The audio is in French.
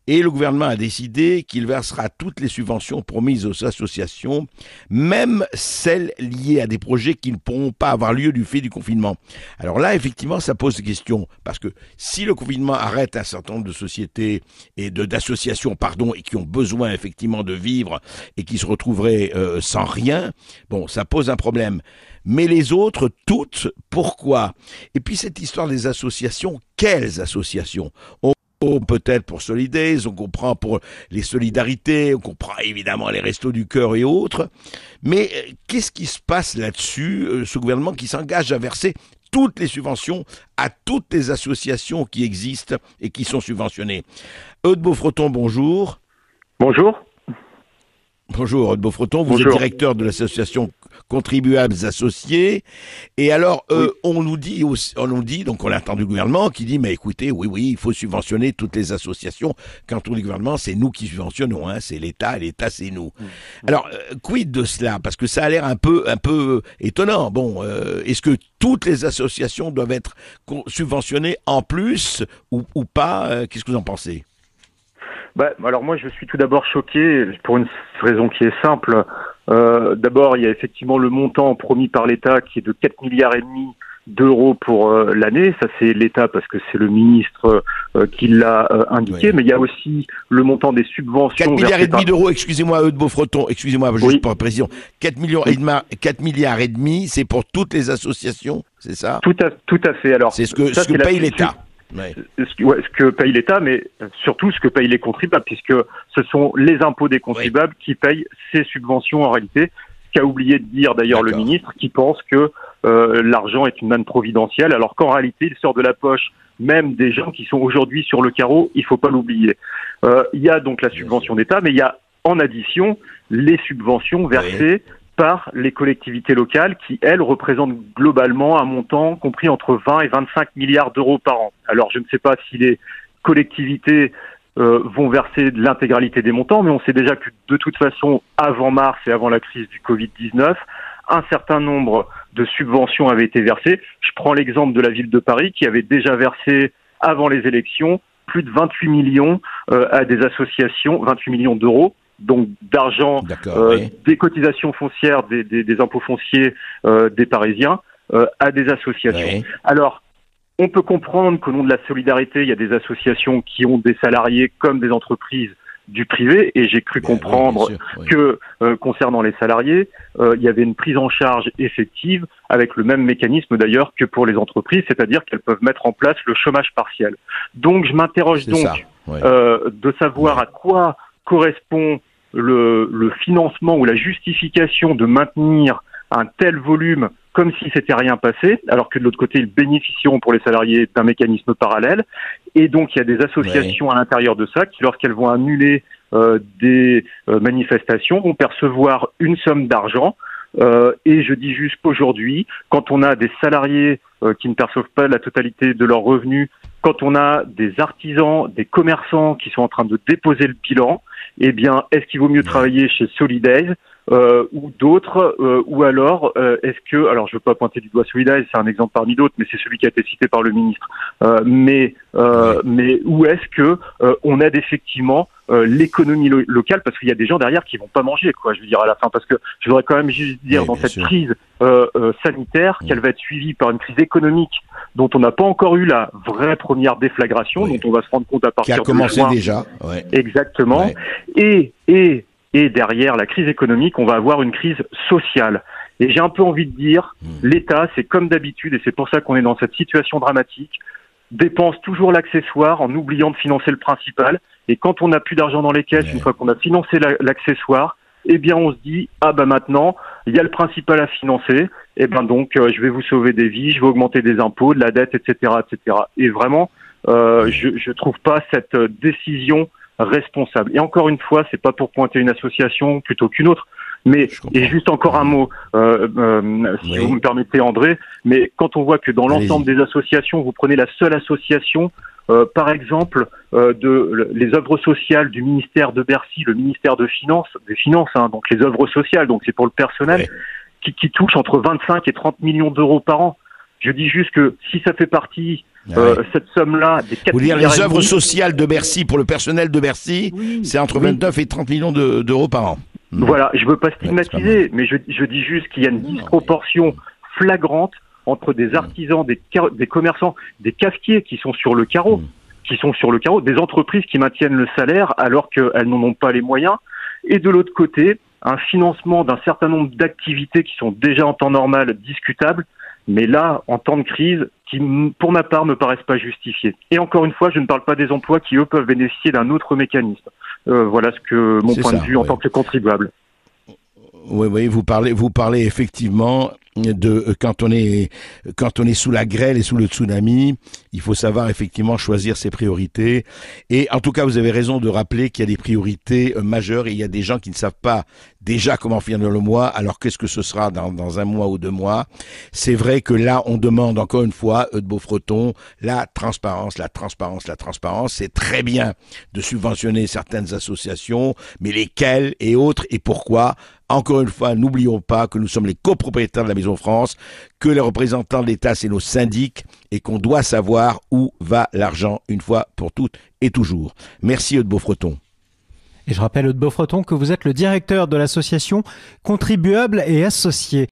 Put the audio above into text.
Et le gouvernement a décidé qu'il versera toutes les subventions promises aux associations, même celles liées à des projets qui ne pourront pas avoir lieu du fait du confinement. Alors là, effectivement, ça pose des questions, parce que si le confinement arrête un certain nombre de sociétés et d'associations, pardon, et qui ont besoin effectivement de vivre et qui se retrouveraient sans rien, bon, ça pose un problème. Mais les autres, toutes, pourquoi? Et puis cette histoire des associations, quelles associations? Peut-être pour Solidays, on comprend pour les solidarités, on comprend évidemment les restos du cœur et autres. Mais qu'est-ce qui se passe là-dessus, ce gouvernement qui s'engage à verser toutes les subventions à toutes les associations qui existent et qui sont subventionnées? Eudes Beaufreton, bonjour. Bonjour. Bonjour, Eudes Beaufreton, vous êtes directeur de l'association Contribuables Associés. Et alors, oui. on nous dit, donc on attend du gouvernement qui dit, mais écoutez, oui, il faut subventionner toutes les associations. Quand on dit gouvernement, c'est nous qui subventionnons, hein, c'est l'État, c'est nous. Alors, quid de cela? Parce que ça a l'air un peu étonnant. Bon, est-ce que toutes les associations doivent être subventionnées en plus ou pas? Qu'est-ce que vous en pensez? Alors moi, je suis tout d'abord choqué pour une raison qui est simple. D'abord, il y a effectivement le montant promis par l'État qui est de 4,5 milliards d'euros pour l'année. Ça, c'est l'État parce que c'est le ministre qui l'a indiqué. Oui. Mais il y a aussi le montant des subventions. 4,5 milliards d'euros, excusez-moi, Eudes Beaufreton, excusez-moi, juste pour précision. 4 milliards et demi, c'est pour toutes les associations, c'est ça? Tout à fait. Alors, c'est ce que paye l'État. Ouais. Ce que paye l'État, mais surtout ce que payent les contribuables, puisque ce sont les impôts des contribuables qui payent ces subventions en réalité. Ce qu'a oublié de dire d'ailleurs le ministre, qui pense que l'argent est une manne providentielle, alors qu'en réalité, il sort de la poche même des gens qui sont aujourd'hui sur le carreau, il ne faut pas l'oublier. Il y a donc la subvention d'État, mais il y a en addition les subventions versées par les collectivités locales qui, elles, représentent globalement un montant compris entre 20 et 25 milliards d'euros par an. Alors, je ne sais pas si les collectivités vont verser l'intégralité des montants, mais on sait déjà que de toute façon, avant mars et avant la crise du Covid-19, un certain nombre de subventions avaient été versées. Je prends l'exemple de la ville de Paris qui avait déjà versé, avant les élections, plus de 28 millions à des associations, 28 millions d'euros, donc d'argent des cotisations foncières, des impôts fonciers des Parisiens à des associations. Oui. Alors, on peut comprendre qu'au nom de la solidarité, il y a des associations qui ont des salariés comme des entreprises du privé, et j'ai cru comprendre que concernant les salariés, il y avait une prise en charge effective avec le même mécanisme d'ailleurs que pour les entreprises, c'est-à-dire qu'elles peuvent mettre en place le chômage partiel. Donc je m'interroge de savoir à quoi correspond le financement ou la justification de maintenir un tel volume comme si c'était rien passé, alors que de l'autre côté, ils bénéficieront pour les salariés d'un mécanisme parallèle. Et donc, il y a des associations à l'intérieur de ça qui, lorsqu'elles vont annuler des manifestations, vont percevoir une somme d'argent. Et je dis juste qu'aujourd'hui, quand on a des salariés qui ne perçoivent pas la totalité de leurs revenus, quand on a des artisans, des commerçants qui sont en train de déposer le bilan, eh bien, est-ce qu'il vaut mieux travailler chez Solidays ou d'autres, ou alors est-ce que, alors je ne veux pas pointer du doigt Solidays, c'est un exemple parmi d'autres, mais c'est celui qui a été cité par le ministre, mais où est-ce que on aide effectivement l'économie locale, parce qu'il y a des gens derrière qui vont pas manger, quoi, je veux dire à la fin, parce que je voudrais quand même juste dire dans cette crise sanitaire qu'elle va être suivie par une crise économique dont on n'a pas encore eu la vraie première déflagration, dont on va se rendre compte à partir de juin. Qui a commencé déjà. Exactement. Et derrière la crise économique, on va avoir une crise sociale. Et j'ai un peu envie de dire, l'État, c'est comme d'habitude, et c'est pour ça qu'on est dans cette situation dramatique, dépense toujours l'accessoire en oubliant de financer le principal. Et quand on n'a plus d'argent dans les caisses, une fois qu'on a financé l'accessoire, eh bien on se dit, ah ben maintenant, il y a le principal à financer, et ben donc je vais vous sauver des vies, je vais augmenter des impôts, de la dette, etc., etc. Et vraiment, je trouve pas cette décision responsable. Et encore une fois, c'est pas pour pointer une association plutôt qu'une autre, mais et juste encore un mot, si vous me permettez, André. Mais quand on voit que dans l'ensemble des associations, vous prenez la seule association, par exemple, les œuvres sociales du ministère de Bercy, le ministère des Finances, hein, donc les œuvres sociales, donc c'est pour le personnel, qui touche entre 25 et 30 millions d'euros par an. Je dis juste que si ça fait partie, cette somme-là, des 4 Vous dire milliards les et œuvres demi, sociales de Bercy pour le personnel de Bercy, c'est entre 29 et 30 millions d'euros par an. Voilà, je veux pas stigmatiser, Ouais, mais je dis juste qu'il y a une disproportion flagrante entre des artisans, des commerçants, des cafetiers qui sont sur le carreau, des entreprises qui maintiennent le salaire alors qu'elles n'en ont pas les moyens, et de l'autre côté, un financement d'un certain nombre d'activités qui sont déjà en temps normal discutables, mais là, en temps de crise, qui, pour ma part, me paraissent pas justifiées. Et encore une fois, je ne parle pas des emplois qui, eux, peuvent bénéficier d'un autre mécanisme. Voilà ce que mon point de vue en tant que contribuable. Oui, vous parlez effectivement de quand on est sous la grêle et sous le tsunami, il faut savoir effectivement choisir ses priorités. Et en tout cas, vous avez raison de rappeler qu'il y a des priorités majeures et il y a des gens qui ne savent pas déjà comment finir le mois. Alors qu'est-ce que ce sera dans un mois ou 2 mois? C'est vrai que là, on demande encore une fois, de Beaufreton, la transparence. C'est très bien de subventionner certaines associations, mais lesquelles et autres et pourquoi? Encore une fois, n'oublions pas que nous sommes les copropriétaires de la Maison France, que les représentants de l'État, c'est nos syndics, et qu'on doit savoir où va l'argent une fois pour toutes et toujours. Merci, Eudes Beaufreton. Et je rappelle, Eudes Beaufreton, que vous êtes le directeur de l'association Contribuables et Associés.